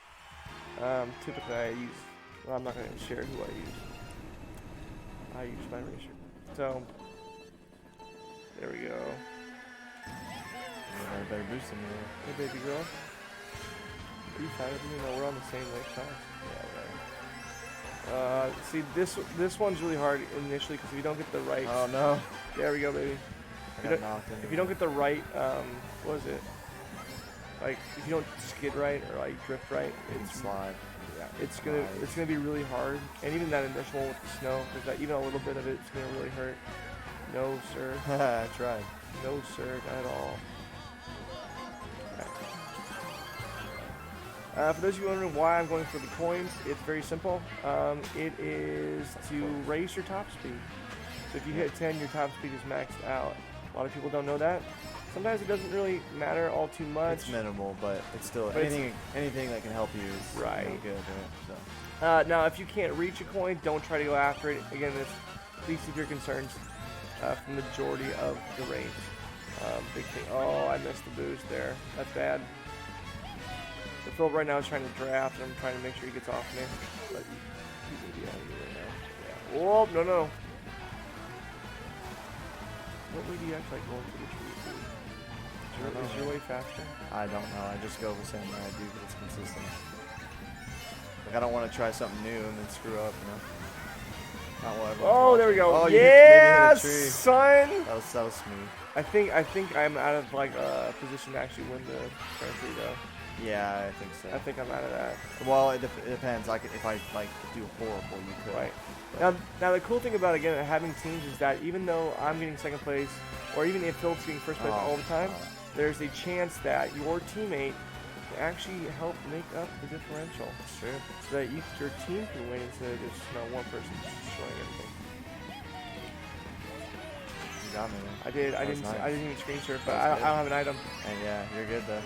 Typically I use. Well, I'm not going to share who I use. I use my racer. So there we go. You got a better boost than me. Hey, baby girl. Are you fine with me? No, we're on the same race class. Yeah, whatever. See, this one's really hard initially because if you don't get the right. Oh no! There we go, baby. I got knocked in. If you don't get the right, what is it? Like, if you don't skid right or like drift right, It's slide. yeah, it's gonna be really hard. And even that initial one with the snow, because that even a little bit of it's gonna really hurt. No, sir. I tried. No, sir, not at all. For those of you wondering why I'm going for the coins, it's very simple. It is to raise your top speed. So if you hit 10, your top speed is maxed out. A lot of people don't know that. Sometimes it doesn't really matter all too much. It's minimal, but it's still But anything that can help you is Right. good. Right? So. Now, if you can't reach a coin, don't try to go after it. Again, please keep your concerns from the majority of the race. Big thing. Oh, I missed the boost there. That's bad. So Philip right now is trying to draft, and I'm trying to make sure he gets off me. But he's gonna be out of here right now. Yeah. Oh, no. What way do you actually like going for the tree, dude? Is your way faster? I don't know. I just go the same way I do, but it's consistent. Like I don't want to try something new and then screw up, you know. Not what everyone's Oh, there we watching. go. Oh, Yeah, you hit a tree. son. That was smooth. I think I'm out of like position to actually win the Grand Prix though. Yeah, I think so. I think I'm out of that. Well, it depends. Like if I do horrible, you could. Right. Now the cool thing about again having teams is that even though I'm getting second place, or even if Philip's getting first place all the time, there's a chance that your teammate can actually help make up the differential. Sure. So that your team can win instead of just one person just destroying everything. You got me, man. I did. I That was didn't. nice. I didn't even screen share, but That was I don't have an item. And yeah, you're good though.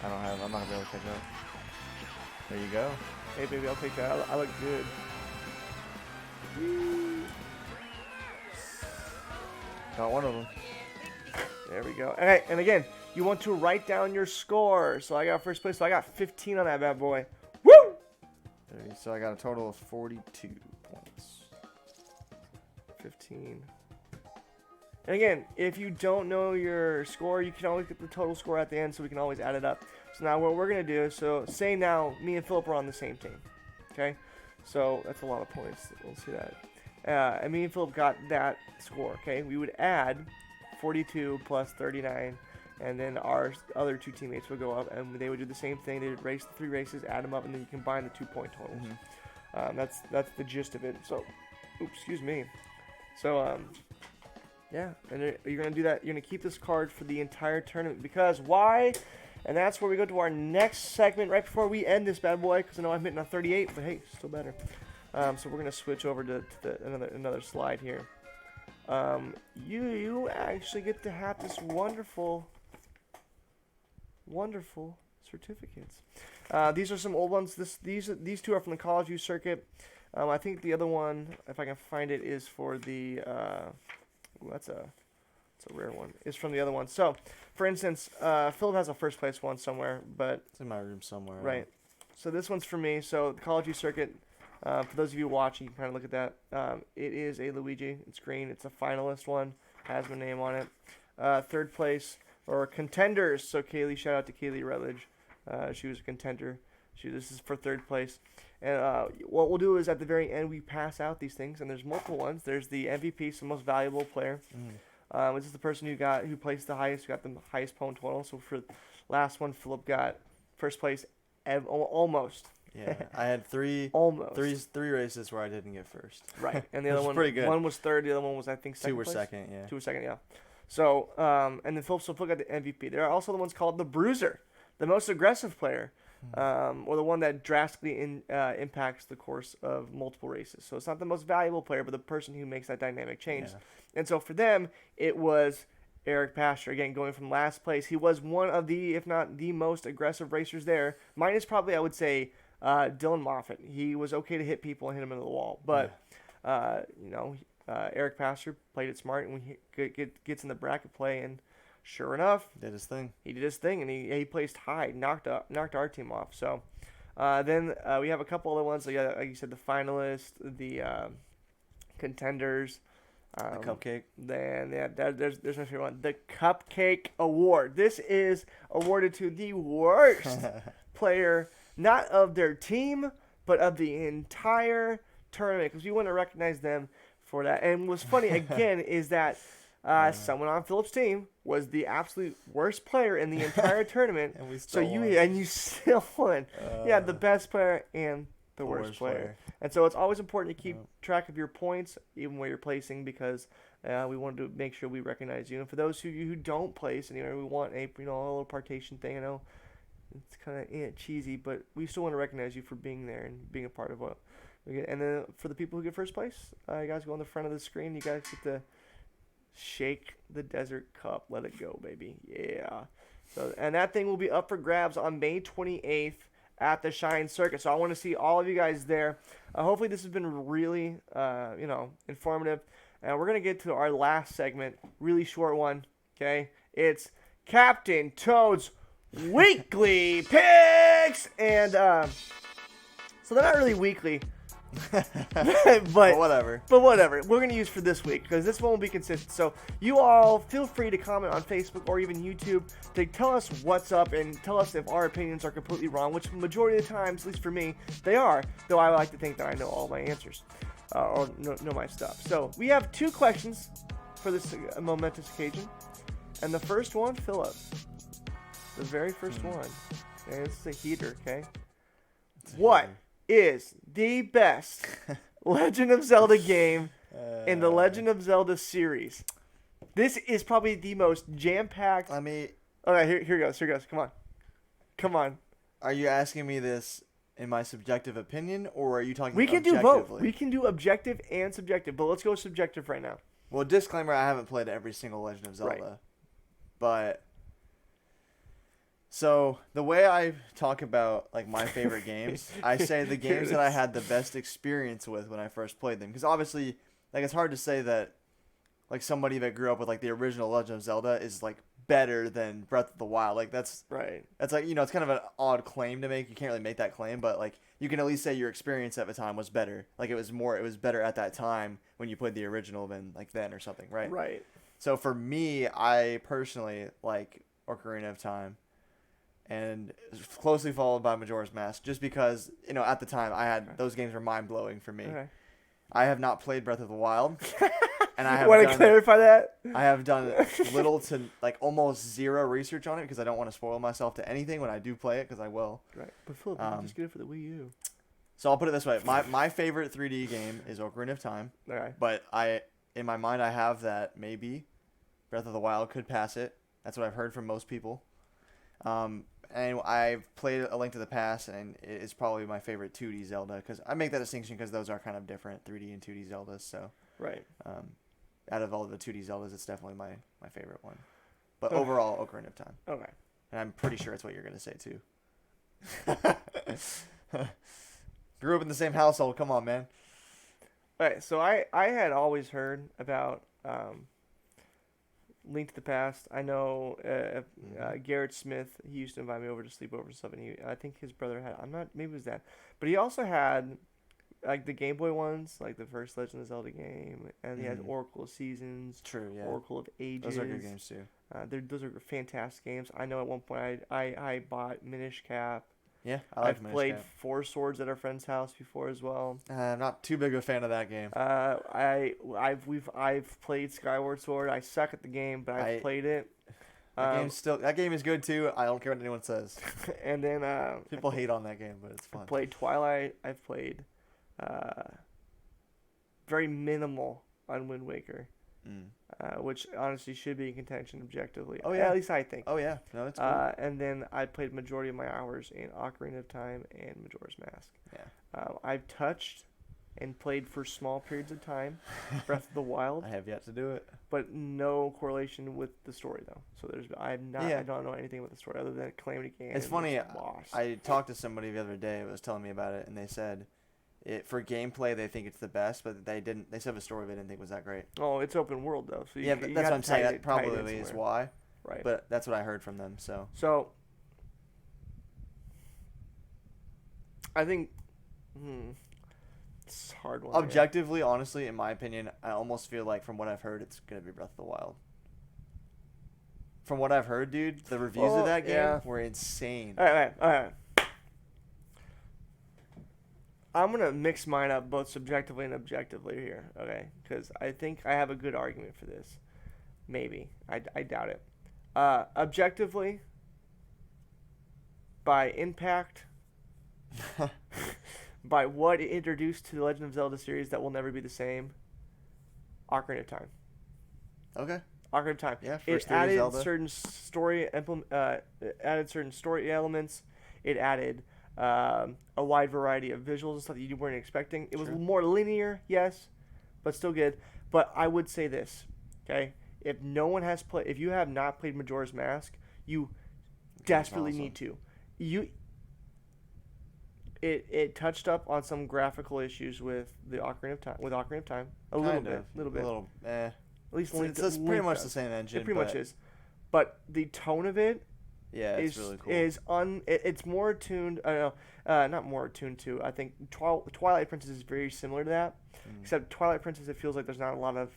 I'm not gonna be able to catch up. There you go. Hey baby, I'll take that. I look good. Got one of them. There we go. Okay, and again, you want to write down your score. So I got first place. So I got 15 on that bad boy. Woo! So I got a total of 42 points. 15. And again, if you don't know your score, you can always get the total score at the end, so we can always add it up. So now what we're going to do, so say now me and Philip are on the same team. Okay? So that's a lot of points. We'll see that. And me and Philip got that score. Okay? We would add 42 plus 39, and then our other two teammates would go up, and they would do the same thing. They would race the 3 races, add them up, and then you combine the 2-point totals. Mm-hmm. That's the gist of it. So, oops, excuse me. So, yeah, and you're going to do that. You're going to keep this card for the entire tournament. Because why? And that's where we go to our next segment right before we end this bad boy. Because I know I'm hitting a 38, but hey, still better. So we're going to switch over to another slide here. You actually get to have this wonderful certificates. These are some old ones. These two are from the College U circuit. I think the other one, if I can find it, is for the. That's a rare one. It's from the other one. So, for instance, Philip has a first place one somewhere, but It's in my room somewhere. right. So this one's for me. So the College U circuit. For those of you watching, you can kind of look at that. It is a Luigi. It's green. It's a finalist one. Has my name on it. Third place or contenders. So Kaylee, shout out to Kaylee Rutledge. She was a contender. This is for third place. And what we'll do is at the very end we pass out these things, and there's multiple ones. There's the MVP, so most valuable player. This is the person who placed the highest, who got the highest point total. So for last one, Philip got first place, almost. Yeah, I had Almost. three races where I didn't get first. Right, and the other Which is one, pretty good. one was third, the other one was I think second. Two were place? second, yeah. Two were second, yeah. So, and then Phillips will look at the MVP. There are also the ones called the bruiser, the most aggressive player, or the one that drastically impacts the course of multiple races. So it's not the most valuable player, but the person who makes that dynamic change. Yeah. And so for them, it was Eric Pastor, again, going from last place. He was one of the, if not the most aggressive racers there. Minus probably, I would say, Dylan Moffitt. He was okay to hit people and hit them into the wall. But, Eric Pastor played it smart, and when he gets in the bracket play, and sure enough, Did his thing. he did his thing, and he placed high, knocked our team off. So then we have a couple other ones, like you said, the finalists, the contenders. The cupcake. Then there's my favorite one, the Cupcake Award. This is awarded to the worst player, not of their team, but of the entire tournament, because we want to recognize them for that. And what's funny again is that someone on Phillips' team was the absolute worst player in the entire tournament. And we still won. You still won. Yeah, the best player and the worst player. And so it's always important to keep track of your points, even where you're placing, because we wanted to make sure we recognize you. And for those of you who don't place anywhere, we want a little partition thing. I know it's kind of cheesy, but we still want to recognize you for being there and being a part of what we get. And then for the people who get first place, you guys go on the front of the screen. You guys get to shake the desert cup. Let it go, baby. Yeah. So, and that thing will be up for grabs on May 28th. At the Shine Circuit. So I want to see all of you guys there. Hopefully this has been really, informative. And we're going to get to our last segment. Really short one. Okay. It's Captain Toad's Weekly Picks. And so they're not really weekly. but whatever. But whatever. We're going to use for this week because this one will be consistent. So you all feel free to comment on Facebook or even YouTube to tell us what's up and tell us if our opinions are completely wrong, which majority of the times, at least for me, they are. Though I like to think that I know all my answers or know my stuff. So we have 2 questions for this momentous occasion. And the first one, Philip. The very first one. And it's a heater, okay? What is the best Legend of Zelda game in the Legend of Zelda series? This is probably the most jam-packed. I mean, okay, here goes. Come on. Are you asking me this in my subjective opinion, or are you talking? We can do objectively? both. We can do objective and subjective, but let's go subjective right now. Well, disclaimer: I haven't played every single Legend of Zelda, Right. But. So the way I talk about like my favorite games, I say the games that I had the best experience with when I first played them. Because obviously, like it's hard to say that like somebody that grew up with like the original Legend of Zelda is like better than Breath of the Wild. Like that's right. That's like it's kind of an odd claim to make. You can't really make that claim, but like you can at least say your experience at the time was better. Like it was better at that time when you played the original than like then or something, right? Right. So for me, I personally like Ocarina of Time. And closely followed by Majora's Mask, just because at the time those games were mind blowing for me. Okay. I have not played Breath of the Wild, and I have want to clarify that. I have done little to like almost zero research on it because I don't want to spoil myself to anything when I do play it because I will. Right, but Philip, you can just get it for the Wii U. So I'll put it this way: my favorite 3D game is Ocarina of Time. Okay. But in my mind I have that maybe Breath of the Wild could pass it. That's what I've heard from most people. And I've played A Link to the Past, and it is probably my favorite 2D Zelda, because I make that distinction because those are kind of different, 3D and 2D Zeldas, so... Right. Out of all the 2D Zeldas, it's definitely my favorite one. But overall, Ocarina of Time. Okay. And I'm pretty sure it's what you're going to say, too. Grew up in the same household, come on, man. Alright, so I had always heard about... Link to the Past. I know Garrett Smith. He used to invite me over to sleep over and stuff, and I think his brother had. Maybe it was that, but he also had like the Game Boy ones, like the first Legend of Zelda game, and he had Oracle of Seasons. True, yeah. Oracle of Ages. Those are good games too. Those are fantastic games. I know at one point I bought Minish Cap. Yeah, I've played Four Swords at our friend's house before as well. I'm not too big of a fan of that game. I've played Skyward Sword. I suck at the game, but I've played it. That game is good too. I don't care what anyone says. And then People hate on that game, but it's fun. I've played Twilight. I've played very minimal on Wind Waker, which honestly should be in contention objectively. Oh, yeah. At least I think. Oh yeah, no, it's cool. And then I played majority of my hours in Ocarina of Time and Majora's Mask. Yeah. I've touched and played for small periods of time Breath of the Wild, I have yet to do it. but no correlation with the story though. So I don't know anything about the story other than Calamity Ganon. It's funny. Boss. I talked to somebody the other day who was telling me about it, and they said for gameplay they think it's the best, but they didn't. They said the story they didn't think was that great. Oh, it's open world though. So Yeah, but that's what I'm saying. That probably is why. Right. But that's what I heard from them. So I think it's a hard one. objectively, honestly, in my opinion, I almost feel like from what I've heard, it's gonna be Breath of the Wild. From what I've heard, dude, the reviews of that game were insane. All right. I'm going to mix mine up both subjectively and objectively here, okay? Because I think I have a good argument for this. Maybe. I doubt it. Objectively, by impact, by what it introduced to the Legend of Zelda series that will never be the same, Ocarina of Time. Okay. Ocarina of Time. Yeah, it added certain story elements. It added a wide variety of visuals and stuff that you weren't expecting. It was more linear, yes, but still good. But I would say this, okay? If you have not played Majora's Mask, you desperately need to. It touched up on some graphical issues with the Ocarina of Time. A little bit. At least it's pretty much the same engine. It pretty much is, but the tone of it. Yeah, it's really cool. It's more attuned. Not more attuned to. I think Twilight Princess is very similar to that, except Twilight Princess, it feels like there's not a lot of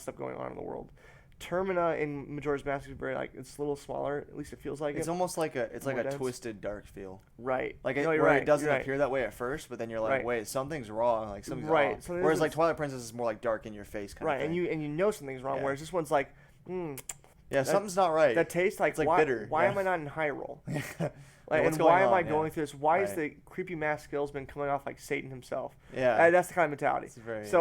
stuff going on in the world. Termina in Majora's Mask is very it's a little smaller. At least it feels like it's it. almost like a dense. twisted dark feel. Right. It doesn't appear that way at first, but then you're like, wait, something's wrong. Like something's wrong. Whereas like Twilight Princess is more like dark in your face kind of thing. and you know something's wrong. Whereas this one's like, yeah, something's not right. That tastes like, it's bitter. Why am I not in Hyrule? What's why am I on? going through this? Why is the creepy mask salesman coming off like Satan himself? Yeah, that's the kind of mentality.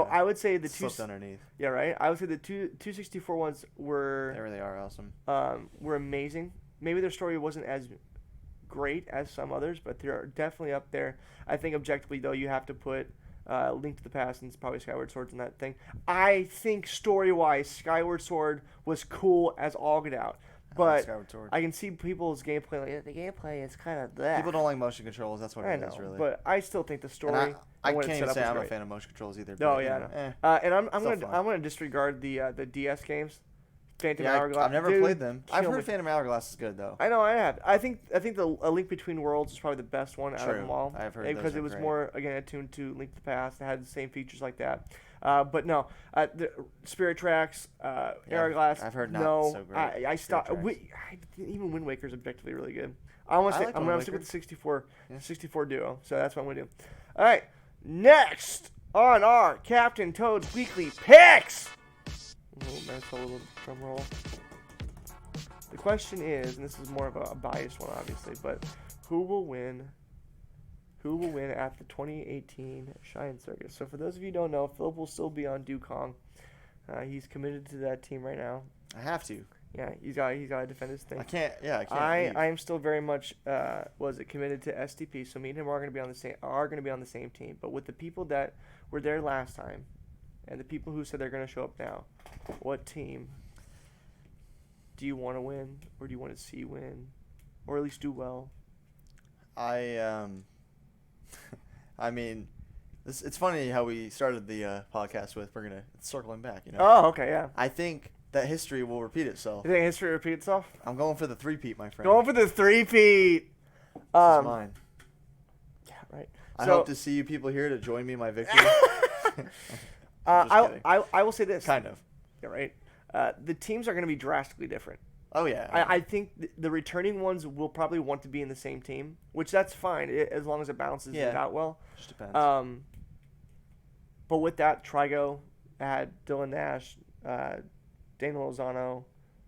I would say the slipped underneath. Yeah, right. I would say the 264 ones were. They really are awesome. Were amazing. Maybe their story wasn't as great as some others, but they're definitely up there. I think objectively though, you have to put Link to the Past and probably Skyward Sword's in that thing. I think story-wise, Skyward Sword was cool as all get out. But I can see people's gameplay. Like, the gameplay is kind of that. People don't like motion controls. That's what it is, really. But I still think the story. I can't even say I'm a fan of motion controls either. No, and I'm gonna disregard the DS games. Phantom Hourglass. I've never played them. I've heard Phantom Hourglass is good though. I know I have. I think the A Link Between Worlds is probably the best one out of them all. I've heard because it was great. more attuned to Link to the Past. It had the same features like that. But no, the Spirit Tracks, Hourglass. I've heard not so great. I stopped. Even Wind Waker is objectively really good. I'm gonna stick with the 64 duo. So that's what I'm gonna do. All right, next on our Captain Toad's Weekly Picks. That's a little drum roll. The question is, and this is more of a biased one, obviously, but who will win? Who will win at the 2018 Shine Circus? So for those of you who don't know, Philip will still be on Dukong. He's committed to that team right now. I have to. Yeah, he's got to defend his thing. I can't. I am still very much committed to STP. So me and him are going to be on the same team. But with the people that were there last time, and the people who said they're going to show up now, what team do you want to win, or do you want to see win, or at least do well? I mean, it's funny how we started the podcast with it's circling back, you know. Oh, okay, yeah. I think that history will repeat itself. You think history will repeat itself? I'm going for the three-peat, my friend. Going for the three-peat. This is mine. Yeah, right. I hope to see you people here to join me in my victory. I will say this. Kind of. Yeah, right. The teams are going to be drastically different. Oh, yeah. I think the returning ones will probably want to be in the same team, which that's fine as long as it balances it out well. Just depends. But with that, Trigo had Dylan Nash, Daniel Lozano,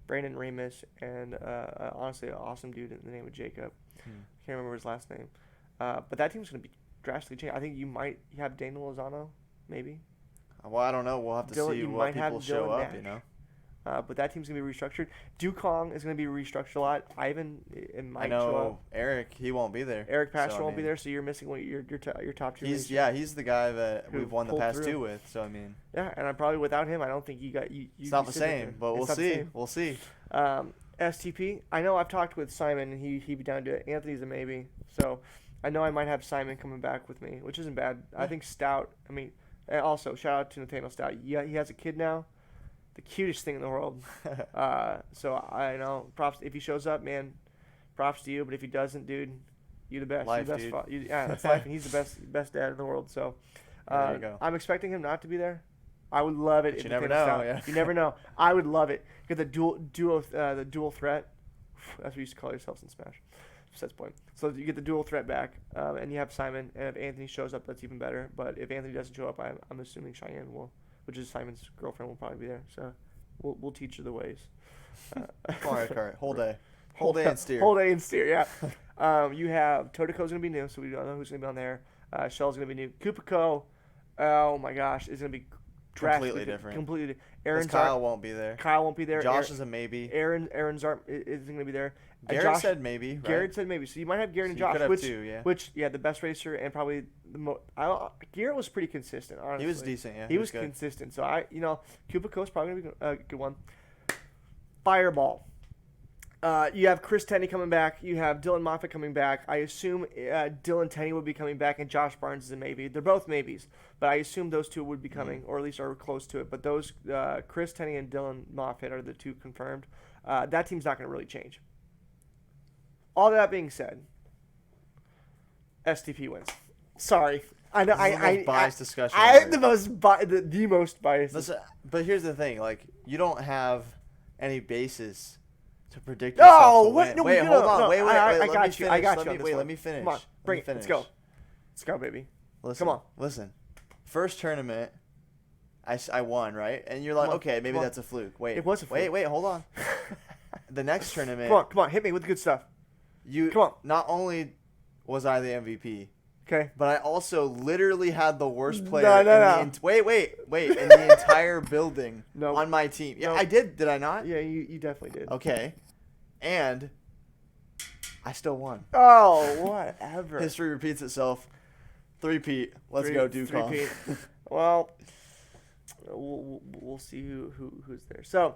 Brandon Ramus, and honestly, an awesome dude in the name of Jacob. Can't remember his last name. But that team's going to be drastically changed. I think you have Daniel Lozano, maybe. Well, I don't know. We'll have to see what people show up, Nash. But that team's going to be restructured. Dukong is going to be restructured a lot. Ivan, it might show up. Eric, he won't be there. Eric Pastor won't be there, so you're missing your top two. He's the guy that we've won the past two with. So I mean. Yeah, and I'm probably without him. I don't think you. It's not the same, but we'll see. We'll see. STP. I know I've talked with Simon, and he'd be down to it. Anthony's a maybe. So I know I might have Simon coming back with me, which isn't bad. Yeah. I think Stout. I mean, and also shout out to Nathaniel Stout. Yeah, he has a kid now. The cutest thing in the world. So I know props if he shows up, man. Props to you, but if he doesn't, dude, you the best. Life, you the best dude. Yeah, that's life, and he's the best dad in the world. So there you go. I'm expecting him not to be there. I would love it. But you never know. Yeah. You never know. I would love it. Get the dual threat. That's what you used to call yourselves in Smash. That's point. So you get the dual threat back, and you have Simon. And if Anthony shows up, that's even better. But if Anthony doesn't show up, I'm assuming Cheyenne will. Which is Simon's girlfriend, will probably be there. So we'll teach her the ways. All right. Whole day and steer. Whole day and steer, yeah. You have Totoko's going to be new, so we don't know who's going to be on there. Shell's going to be new. Kupiko, oh my gosh, is going to be completely different. Completely. Kyle won't be there. Kyle won't be there. Josh is a maybe. Aaron Zart isn't going to be there. Garrett said maybe. Right? Garrett said maybe. So you might have Garrett and Josh, could have two, yeah. Which the best racer and probably the most. Garrett was pretty consistent. Honestly, he was decent. Yeah, he was consistent. So Kupiko's probably gonna be a good one. Fireball. You have Chris Tenney coming back. You have Dylan Moffitt coming back. I assume Dylan Tenney will be coming back, and Josh Barnes is a maybe. They're both maybes, but I assume those two would be coming, or at least are close to it. But those Chris Tenney and Dylan Moffitt are the two confirmed. That team's not going to really change. All that being said, STP wins. Sorry, I know. This is the most biased discussion. I am the most biased. Listen, but here's the thing: like, you don't have any basis to predict. No, wait, no, wait, hold on, wait. I got you. I got you. Wait, let me finish. Come on, bring it. Let's go. Let's go, baby. Listen, come on. Listen, first tournament, I won, right? And you're like, okay, maybe that's a fluke. Wait, it was a fluke. Wait, hold on. The next tournament. Come on, hit me with the good stuff. Come on. Not only was I the MVP, okay, but I also literally had the worst player. No. Wait, in the entire building on my team. Yeah, I did. Did I not? Yeah, you definitely did. Okay, and I still won. Oh, whatever. History repeats itself. Three-peat. Let's go, Dukong. Well, we'll see who's there. So.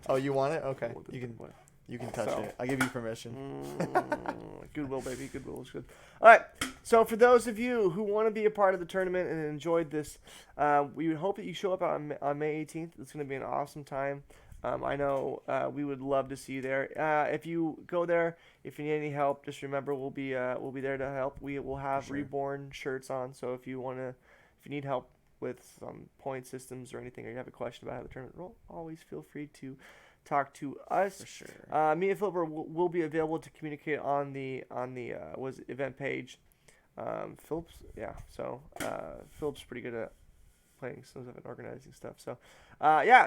Oh, you want it? Okay, you can touch it. I give you permission. Goodwill, baby. Goodwill is good. All right. So for those of you who want to be a part of the tournament and enjoyed this, we would hope that you show up on May 18th. It's going to be an awesome time. I know we would love to see you there. If you go there, if you need any help, just remember we'll be there to help. We will have ReBorn shirts on. So if you need help with some point systems or anything, or you have a question about how the tournament roll, always feel free to talk to us. For sure. Me and Philip will be available to communicate on the event page. Philip's Philip's pretty good at playing some stuff and organizing stuff. So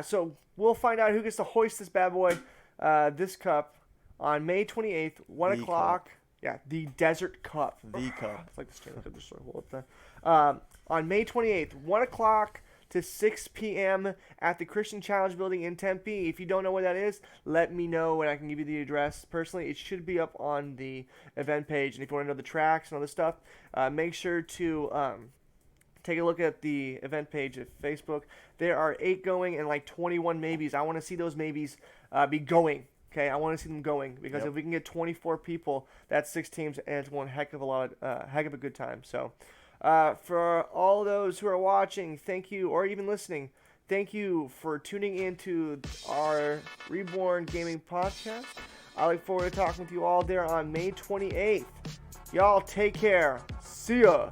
so we'll find out who gets to hoist this bad boy, this cup, on May 28th, 1 o'clock. Yeah, the Desert Cup. The cup. It's like the Stanley Cup, just sort of hold up there. On May 28th, 1 o'clock to 6 p.m. at the Christian Challenge Building in Tempe. If you don't know where that is, let me know and I can give you the address. Personally, it should be up on the event page. And if you want to know the tracks and all this stuff, make sure to take a look at the event page at Facebook. There are 8 going and like 21 maybes. I want to see those maybes be going. Okay, I want to see them going because if we can get 24 people, that's 6 teams and it's one heck of a good time. So. For all those who are watching, thank you, or even listening, thank you for tuning into our ReBorn Gaming Podcast. I look forward to talking with you all there on May 28th. Y'all take care. See ya.